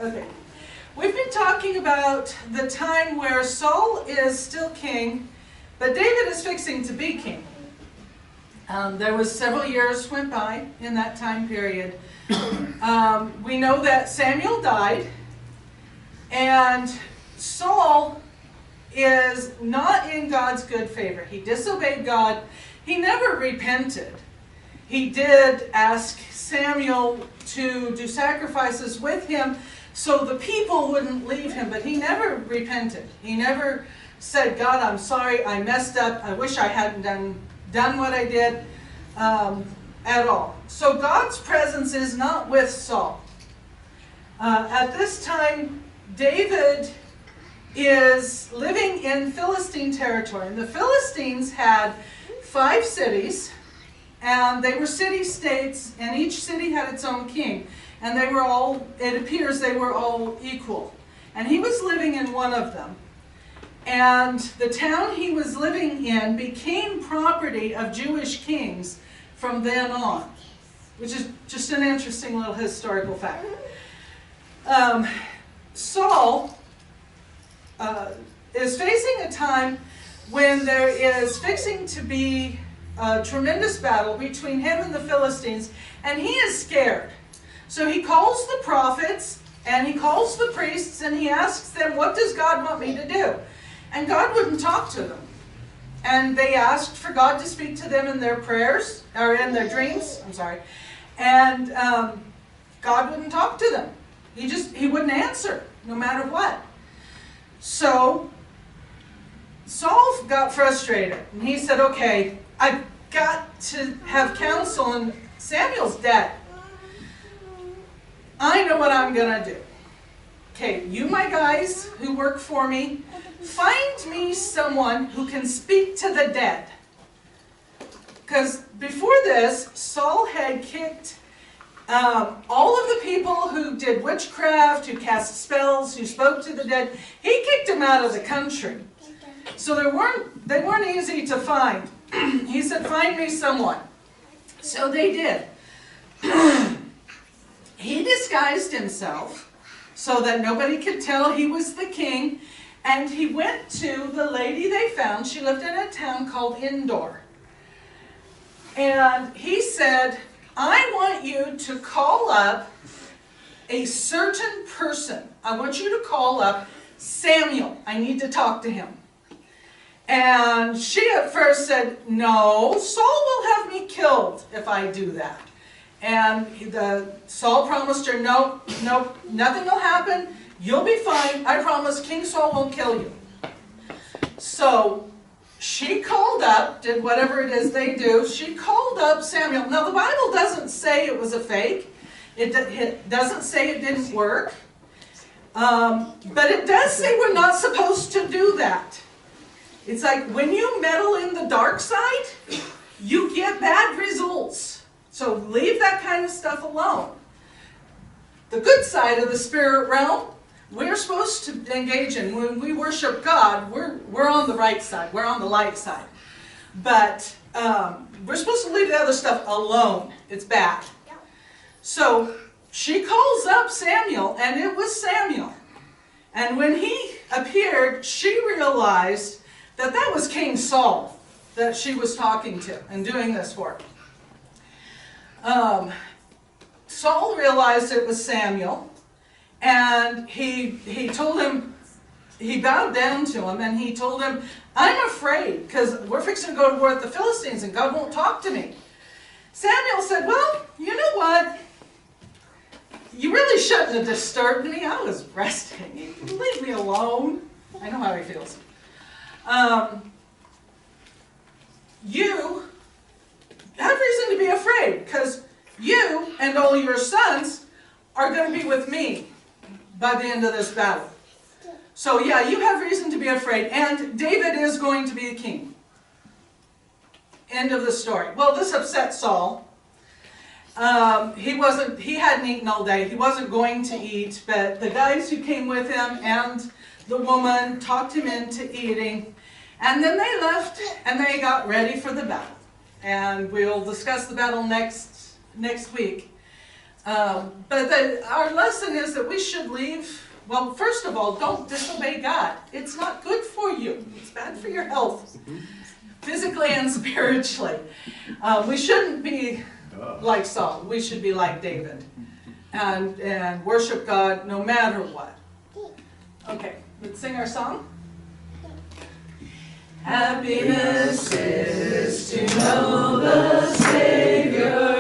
Okay. We've been talking about the time where Saul is still king, but David is fixing to be king. There was several years went by in that time period. We know that Samuel died, and Saul is not in God's good favor. He disobeyed God. He never repented. He did ask Samuel to do sacrifices with him so the people wouldn't leave him, but he never repented. He never said, God, I'm sorry, I messed up, I wish I hadn't done what I did at all. So God's presence is not with Saul. At this time, David is living in Philistine territory. And the Philistines had 5 cities, and they were city-states, and each city had its own king. And they were all, it appears they were all equal. And he was living in one of them. And the town he was living in became property of Jewish kings from then on, which is just an interesting little historical fact. Saul is facing a time when there is fixing to be a tremendous battle between him and the Philistines, and he is scared. So he calls the prophets, and he calls the priests, and he asks them, what does God want me to do? And God wouldn't talk to them. And they asked for God to speak to them in their prayers, or in their dreams, and God wouldn't talk to them. He wouldn't answer, no matter what. So Saul got frustrated, and he said, okay, I've got to have counsel, and Samuel's dead. I know what I'm going to do. Okay, you my guys who work for me, find me someone who can speak to the dead. Because before this, Saul had kicked all of the people who did witchcraft, who cast spells, who spoke to the dead, he kicked them out of the country. So they weren't easy to find. He said, find me someone. So they did. He disguised himself so that nobody could tell he was the king, and he went to the lady they found. She lived in a town called Endor. And he said, I want you to call up a certain person. I want you to call up Samuel. I need to talk to him. And she at first said, no, Saul will have me killed if I do that. And Saul promised her, no, nothing will happen. You'll be fine. I promise King Saul won't kill you. So she called up, did whatever it is they do. She called up Samuel. Now the Bible doesn't say it was a fake. It doesn't say it didn't work. But it does say we're not supposed to do that. It's like when you meddle in the dark side, you get bad results. So leave that kind of stuff alone. The good side of the spirit realm, we're supposed to engage in. When we worship God, we're on the right side. We're on the light side. But we're supposed to leave the other stuff alone. It's bad. So she calls up Samuel, and it was Samuel. And when he appeared, she realized that that was King Saul that she was talking to and doing this for. Saul realized it was Samuel, and he told him, he bowed down to him, and he told him, I'm afraid, because we're fixing to go to war with the Philistines, and God won't talk to me. Samuel said, well, you know what? You really shouldn't have disturbed me. I was resting. Leave me alone. I know how he feels. You have reason to be afraid, because you and all your sons are going to be with me by the end of this battle. So yeah, you have reason to be afraid, and David is going to be the king. End of the story. Well, this upset Saul. He hadn't eaten all day. He wasn't going to eat, but the guys who came with him and the woman talked him into eating, and then they left and they got ready for the battle. And we'll discuss the battle next week. Our lesson is that we should leave. Well, first of all, don't disobey God. It's not good for you. It's bad for your health, physically and spiritually. We shouldn't be like Saul. We should be like David and worship God no matter what. Okay, let's sing our song. Happiness is to know the Savior.